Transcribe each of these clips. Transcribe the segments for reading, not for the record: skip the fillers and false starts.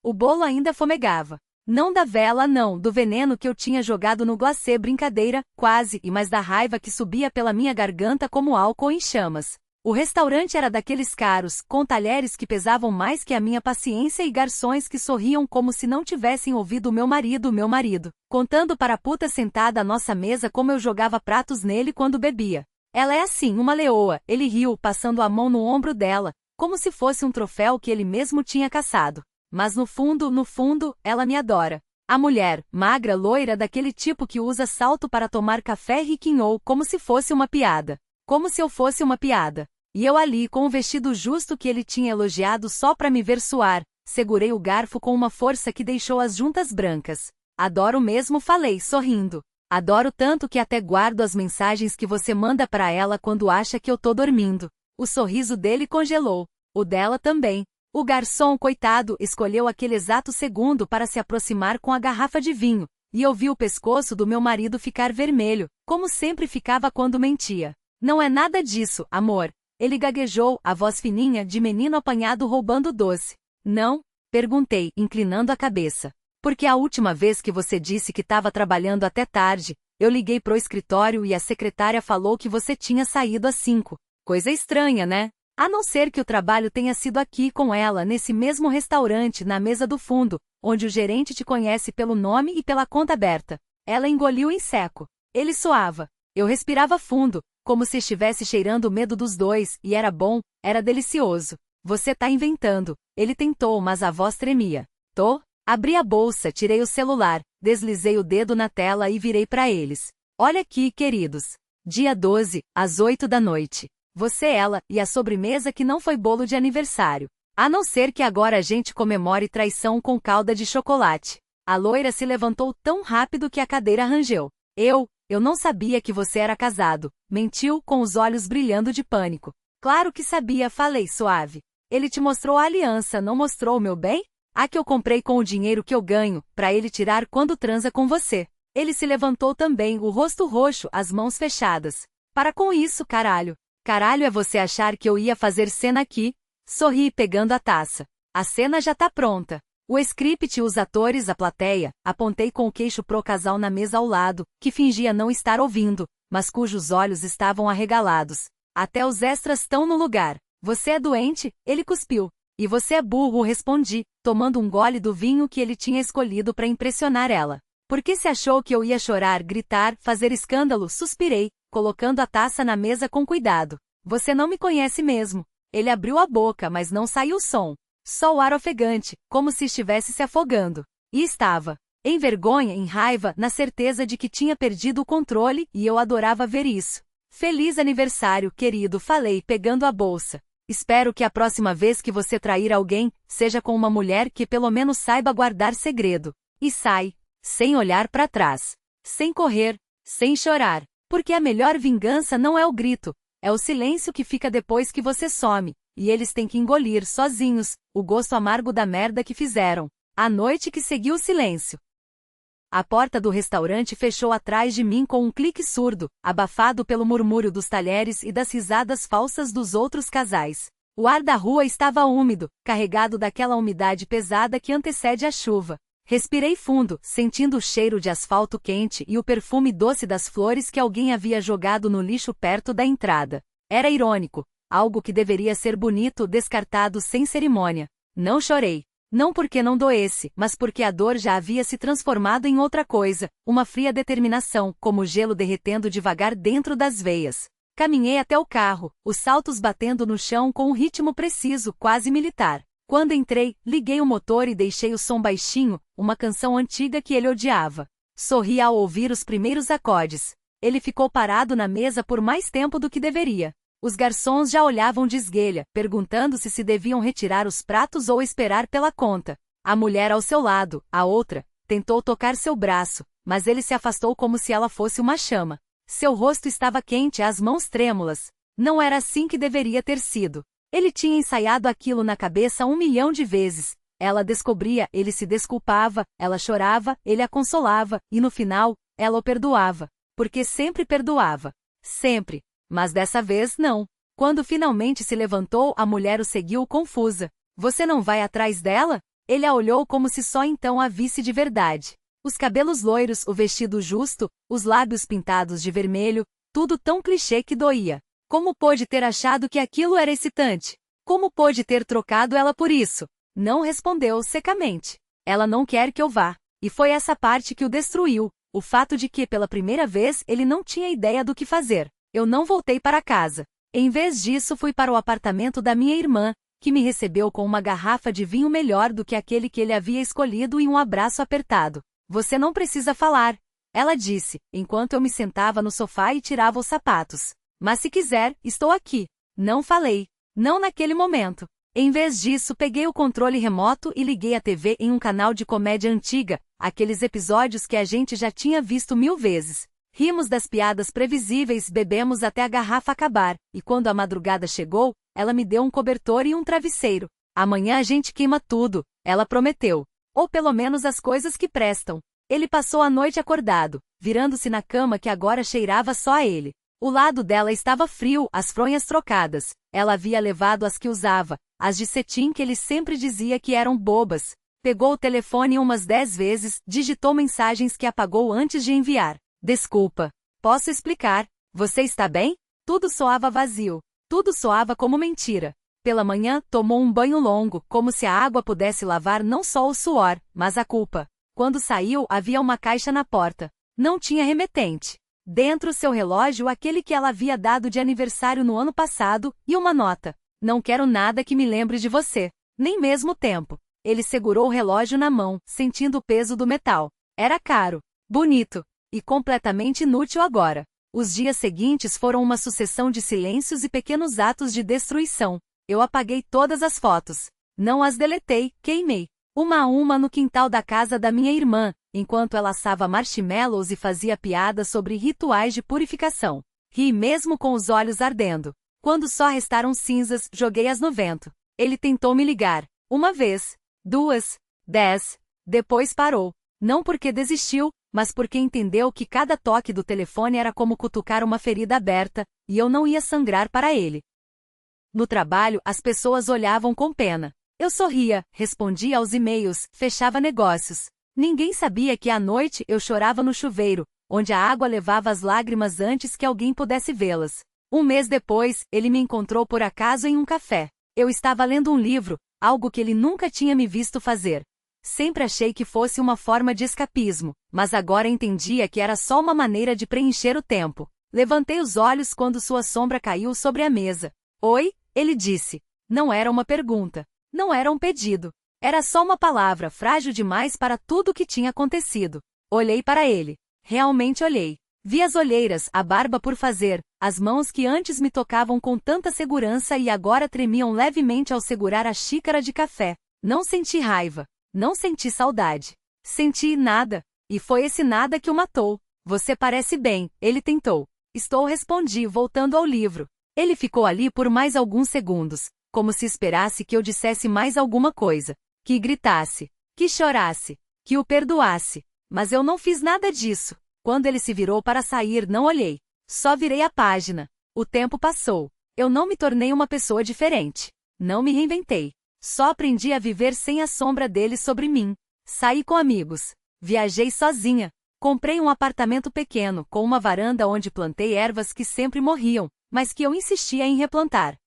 O bolo ainda fumegava. Não da vela não, do veneno que eu tinha jogado no glacê, brincadeira, quase, e mais da raiva que subia pela minha garganta como álcool em chamas. O restaurante era daqueles caros, com talheres que pesavam mais que a minha paciência e garçons que sorriam como se não tivessem ouvido meu marido, contando para a puta sentada à nossa mesa como eu jogava pratos nele quando bebia. Ela é assim, uma leoa, ele riu, passando a mão no ombro dela, como se fosse um troféu que ele mesmo tinha caçado. Mas no fundo, ela me adora. A mulher, magra, loira, daquele tipo que usa salto para tomar café, riquinhou como se fosse uma piada. Como se eu fosse uma piada. E eu ali, com o vestido justo que ele tinha elogiado só para me ver suar, segurei o garfo com uma força que deixou as juntas brancas. Adoro mesmo, falei, sorrindo. Adoro tanto que até guardo as mensagens que você manda para ela quando acha que eu tô dormindo. O sorriso dele congelou. O dela também. O garçom, coitado, escolheu aquele exato segundo para se aproximar com a garrafa de vinho, e eu vi o pescoço do meu marido ficar vermelho, como sempre ficava quando mentia. Não é nada disso, amor. Ele gaguejou, a voz fininha de menino apanhado roubando doce. Não? Perguntei, inclinando a cabeça. Porque a última vez que você disse que estava trabalhando até tarde, eu liguei pro escritório e a secretária falou que você tinha saído às 5. Coisa estranha, né? A não ser que o trabalho tenha sido aqui com ela, nesse mesmo restaurante, na mesa do fundo, onde o gerente te conhece pelo nome e pela conta aberta. Ela engoliu em seco. Ele suava. Eu respirava fundo, como se estivesse cheirando o medo dos dois, e era bom, era delicioso. Você tá inventando. Ele tentou, mas a voz tremia. Tô? Abri a bolsa, tirei o celular, deslizei o dedo na tela e virei para eles. Olha aqui, queridos. Dia 12, às 8 da noite. Você, ela, e a sobremesa que não foi bolo de aniversário. A não ser que agora a gente comemore traição com calda de chocolate. A loira se levantou tão rápido que a cadeira rangeu. Eu não sabia que você era casado. Mentiu, com os olhos brilhando de pânico. Claro que sabia, falei suave. Ele te mostrou a aliança, não mostrou, meu bem? A que eu comprei com o dinheiro que eu ganho, pra ele tirar quando transa com você. Ele se levantou também, o rosto roxo, as mãos fechadas. Para com isso, caralho. Caralho, é você achar que eu ia fazer cena aqui? Sorri pegando a taça. A cena já tá pronta. O script, os atores, a plateia, apontei com o queixo pro casal na mesa ao lado, que fingia não estar ouvindo, mas cujos olhos estavam arregalados. Até os extras estão no lugar. Você é doente? Ele cuspiu. E você é burro, respondi, tomando um gole do vinho que ele tinha escolhido para impressionar ela. Por que se achou que eu ia chorar, gritar, fazer escândalo? Suspirei, colocando a taça na mesa com cuidado. Você não me conhece mesmo. Ele abriu a boca, mas não saiu som. Só o ar ofegante, como se estivesse se afogando. E estava. Em vergonha, em raiva, na certeza de que tinha perdido o controle, e eu adorava ver isso. Feliz aniversário, querido, falei, pegando a bolsa. Espero que a próxima vez que você trair alguém, seja com uma mulher que pelo menos saiba guardar segredo. E sai, sem olhar para trás. Sem correr, sem chorar. Porque a melhor vingança não é o grito, é o silêncio que fica depois que você some, e eles têm que engolir sozinhos o gosto amargo da merda que fizeram. A noite que seguiu o silêncio. A porta do restaurante fechou atrás de mim com um clique surdo, abafado pelo murmúrio dos talheres e das risadas falsas dos outros casais. O ar da rua estava úmido, carregado daquela umidade pesada que antecede a chuva. Respirei fundo, sentindo o cheiro de asfalto quente e o perfume doce das flores que alguém havia jogado no lixo perto da entrada. Era irônico, algo que deveria ser bonito, descartado sem cerimônia. Não chorei. Não porque não doesse, mas porque a dor já havia se transformado em outra coisa, uma fria determinação, como gelo derretendo devagar dentro das veias. Caminhei até o carro, os saltos batendo no chão com um ritmo preciso, quase militar. Quando entrei, liguei o motor e deixei o som baixinho, uma canção antiga que ele odiava. Sorri ao ouvir os primeiros acordes. Ele ficou parado na mesa por mais tempo do que deveria. Os garçons já olhavam de esguelha, perguntando se deviam retirar os pratos ou esperar pela conta. A mulher ao seu lado, a outra, tentou tocar seu braço, mas ele se afastou como se ela fosse uma chama. Seu rosto estava quente, as mãos trêmulas. Não era assim que deveria ter sido. Ele tinha ensaiado aquilo na cabeça 1 milhão de vezes. Ela descobria, ele se desculpava, ela chorava, ele a consolava, e no final, ela o perdoava. Porque sempre perdoava. Sempre. Mas dessa vez não. Quando finalmente se levantou, a mulher o seguiu confusa. Você não vai atrás dela? Ele a olhou como se só então a visse de verdade. Os cabelos loiros, o vestido justo, os lábios pintados de vermelho, tudo tão clichê que doía. Como pôde ter achado que aquilo era excitante? Como pôde ter trocado ela por isso? Não respondeu secamente. Ela não quer que eu vá. E foi essa parte que o destruiu, o fato de que, pela primeira vez, ele não tinha ideia do que fazer. Eu não voltei para casa. Em vez disso, fui para o apartamento da minha irmã, que me recebeu com uma garrafa de vinho melhor do que aquele que ele havia escolhido e um abraço apertado. Você não precisa falar, ela disse, enquanto eu me sentava no sofá e tirava os sapatos. Mas se quiser, estou aqui. Não falei. Não naquele momento. Em vez disso, peguei o controle remoto e liguei a TV em um canal de comédia antiga, aqueles episódios que a gente já tinha visto 1000 vezes. Rimos das piadas previsíveis, bebemos até a garrafa acabar, e quando a madrugada chegou, ela me deu um cobertor e um travesseiro. Amanhã a gente queima tudo, ela prometeu. Ou pelo menos as coisas que prestam. Ele passou a noite acordado, virando-se na cama que agora cheirava só a ele. O lado dela estava frio, as fronhas trocadas. Ela havia levado as que usava, as de cetim que ele sempre dizia que eram bobas. Pegou o telefone umas 10 vezes, digitou mensagens que apagou antes de enviar. Desculpa. Posso explicar? Você está bem? Tudo soava vazio. Tudo soava como mentira. Pela manhã, tomou um banho longo, como se a água pudesse lavar não só o suor, mas a culpa. Quando saiu, havia uma caixa na porta. Não tinha remetente. Dentro seu relógio, aquele que ela havia dado de aniversário no ano passado, e uma nota. Não quero nada que me lembre de você. Nem mesmo o tempo. Ele segurou o relógio na mão, sentindo o peso do metal. Era caro, bonito, e completamente inútil agora. Os dias seguintes foram uma sucessão de silêncios e pequenos atos de destruição. Eu apaguei todas as fotos. Não as deletei, queimei. Uma a uma no quintal da casa da minha irmã, enquanto ela assava marshmallows e fazia piadas sobre rituais de purificação. Ri mesmo com os olhos ardendo. Quando só restaram cinzas, joguei-as no vento. Ele tentou me ligar. Uma vez. 2. 10. Depois parou. Não porque desistiu, mas porque entendeu que cada toque do telefone era como cutucar uma ferida aberta, e eu não ia sangrar para ele. No trabalho, as pessoas olhavam com pena. Eu sorria, respondia aos e-mails, fechava negócios. Ninguém sabia que à noite eu chorava no chuveiro, onde a água levava as lágrimas antes que alguém pudesse vê-las. Um mês depois, ele me encontrou por acaso em um café. Eu estava lendo um livro, algo que ele nunca tinha me visto fazer. Sempre achei que fosse uma forma de escapismo, mas agora entendia que era só uma maneira de preencher o tempo. Levantei os olhos quando sua sombra caiu sobre a mesa. Oi? Ele disse. Não era uma pergunta. Não era um pedido. Era só uma palavra frágil demais para tudo o que tinha acontecido. Olhei para ele. Realmente olhei. Vi as olheiras, a barba por fazer, as mãos que antes me tocavam com tanta segurança e agora tremiam levemente ao segurar a xícara de café. Não senti raiva. Não senti saudade. Senti nada. E foi esse nada que o matou. Você parece bem, ele tentou. Estou, respondi, voltando ao livro. Ele ficou ali por mais alguns segundos, como se esperasse que eu dissesse mais alguma coisa. Que gritasse. Que chorasse. Que o perdoasse. Mas eu não fiz nada disso. Quando ele se virou para sair, não olhei. Só virei a página. O tempo passou. Eu não me tornei uma pessoa diferente. Não me reinventei. Só aprendi a viver sem a sombra dele sobre mim. Saí com amigos. Viajei sozinha. Comprei um apartamento pequeno, com uma varanda onde plantei ervas que sempre morriam, mas que eu insistia em replantar.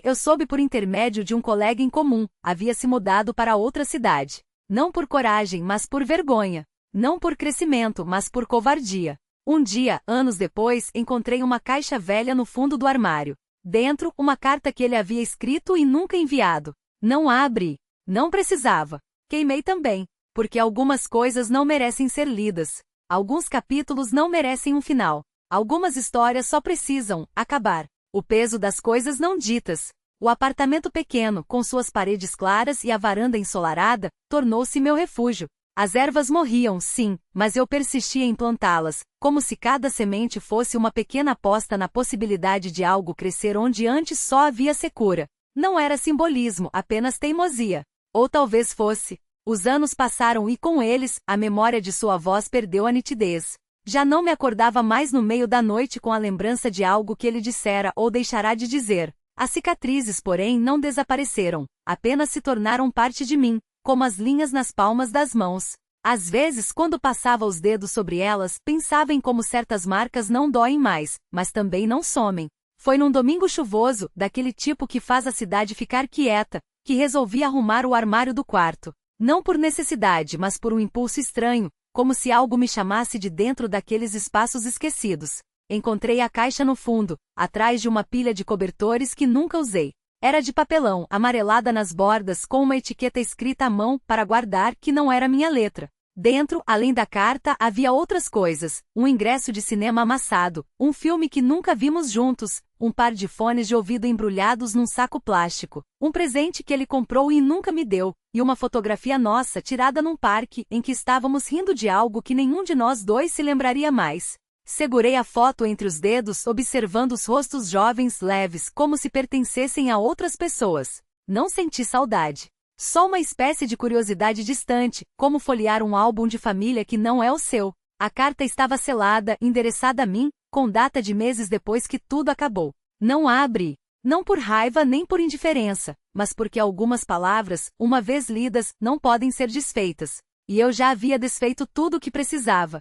Eu soube por intermédio de um colega em comum, havia se mudado para outra cidade. Não por coragem, mas por vergonha. Não por crescimento, mas por covardia. Um dia, anos depois, encontrei uma caixa velha no fundo do armário. Dentro, uma carta que ele havia escrito e nunca enviado. Não a abri. Não precisava. Queimei também, porque algumas coisas não merecem ser lidas. Alguns capítulos não merecem um final. Algumas histórias só precisam acabar. O peso das coisas não ditas. O apartamento pequeno, com suas paredes claras e a varanda ensolarada, tornou-se meu refúgio. As ervas morriam, sim, mas eu persistia em plantá-las, como se cada semente fosse uma pequena aposta na possibilidade de algo crescer onde antes só havia secura. Não era simbolismo, apenas teimosia. Ou talvez fosse. Os anos passaram e com eles, a memória de sua voz perdeu a nitidez. Já não me acordava mais no meio da noite com a lembrança de algo que ele dissera ou deixará de dizer. As cicatrizes, porém, não desapareceram, apenas se tornaram parte de mim, como as linhas nas palmas das mãos. Às vezes, quando passava os dedos sobre elas, pensava em como certas marcas não doem mais, mas também não somem. Foi num domingo chuvoso, daquele tipo que faz a cidade ficar quieta, que resolvi arrumar o armário do quarto. Não por necessidade, mas por um impulso estranho, como se algo me chamasse de dentro daqueles espaços esquecidos. Encontrei a caixa no fundo, atrás de uma pilha de cobertores que nunca usei. Era de papelão, amarelada nas bordas, com uma etiqueta escrita à mão para guardar que não era minha letra. Dentro, além da carta, havia outras coisas: um ingresso de cinema amassado, um filme que nunca vimos juntos, um par de fones de ouvido embrulhados num saco plástico, um presente que ele comprou e nunca me deu, e uma fotografia nossa tirada num parque em que estávamos rindo de algo que nenhum de nós dois se lembraria mais. Segurei a foto entre os dedos, observando os rostos jovens leves, como se pertencessem a outras pessoas. Não senti saudade. Só uma espécie de curiosidade distante, como folhear um álbum de família que não é o seu. A carta estava selada, endereçada a mim, com data de meses depois que tudo acabou. Não abre. Não por raiva nem por indiferença, mas porque algumas palavras, uma vez lidas, não podem ser desfeitas. E eu já havia desfeito tudo o que precisava.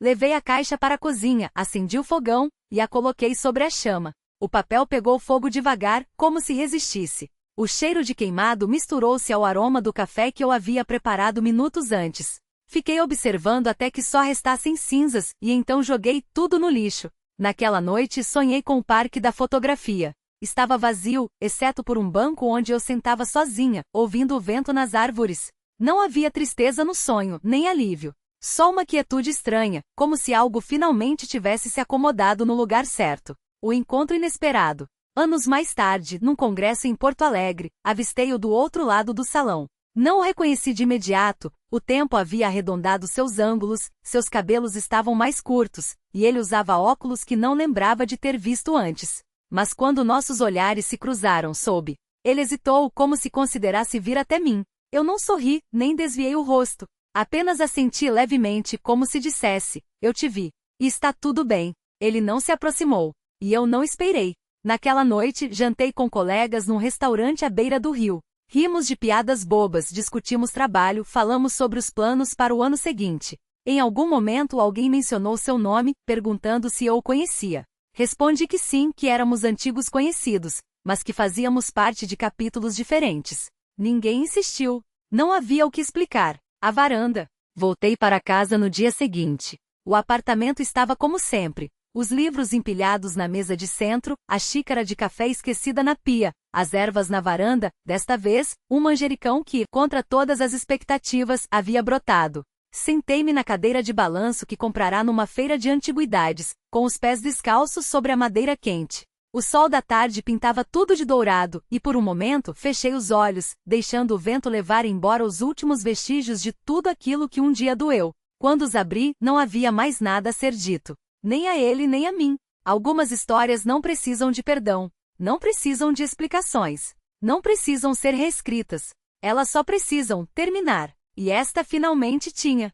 Levei a caixa para a cozinha, acendi o fogão, e a coloquei sobre a chama. O papel pegou fogo devagar, como se resistisse. O cheiro de queimado misturou-se ao aroma do café que eu havia preparado minutos antes. Fiquei observando até que só restassem cinzas, e então joguei tudo no lixo. Naquela noite sonhei com o parque da fotografia. Estava vazio, exceto por um banco onde eu sentava sozinha, ouvindo o vento nas árvores. Não havia tristeza no sonho, nem alívio. Só uma quietude estranha, como se algo finalmente tivesse se acomodado no lugar certo. O encontro inesperado. Anos mais tarde, num congresso em Porto Alegre, avistei-o do outro lado do salão. Não o reconheci de imediato, o tempo havia arredondado seus ângulos, seus cabelos estavam mais curtos, e ele usava óculos que não lembrava de ter visto antes. Mas quando nossos olhares se cruzaram, soube. Ele hesitou, como se considerasse vir até mim. Eu não sorri, nem desviei o rosto. Apenas assenti levemente, como se dissesse: eu te vi. E está tudo bem. Ele não se aproximou. E eu não esperei. Naquela noite, jantei com colegas num restaurante à beira do rio. Rimos de piadas bobas, discutimos trabalho, falamos sobre os planos para o ano seguinte. Em algum momento alguém mencionou seu nome, perguntando se eu o conhecia. Respondi que sim, que éramos antigos conhecidos, mas que fazíamos parte de capítulos diferentes. Ninguém insistiu. Não havia o que explicar. A varanda. Voltei para casa no dia seguinte. O apartamento estava como sempre. Os livros empilhados na mesa de centro, a xícara de café esquecida na pia, as ervas na varanda, desta vez, um manjericão que, contra todas as expectativas, havia brotado. Sentei-me na cadeira de balanço que comprará numa feira de antiguidades, com os pés descalços sobre a madeira quente. O sol da tarde pintava tudo de dourado, e por um momento fechei os olhos, deixando o vento levar embora os últimos vestígios de tudo aquilo que um dia doeu. Quando os abri, não havia mais nada a ser dito. Nem a ele nem a mim. Algumas histórias não precisam de perdão. Não precisam de explicações. Não precisam ser reescritas. Elas só precisam terminar. E esta finalmente tinha.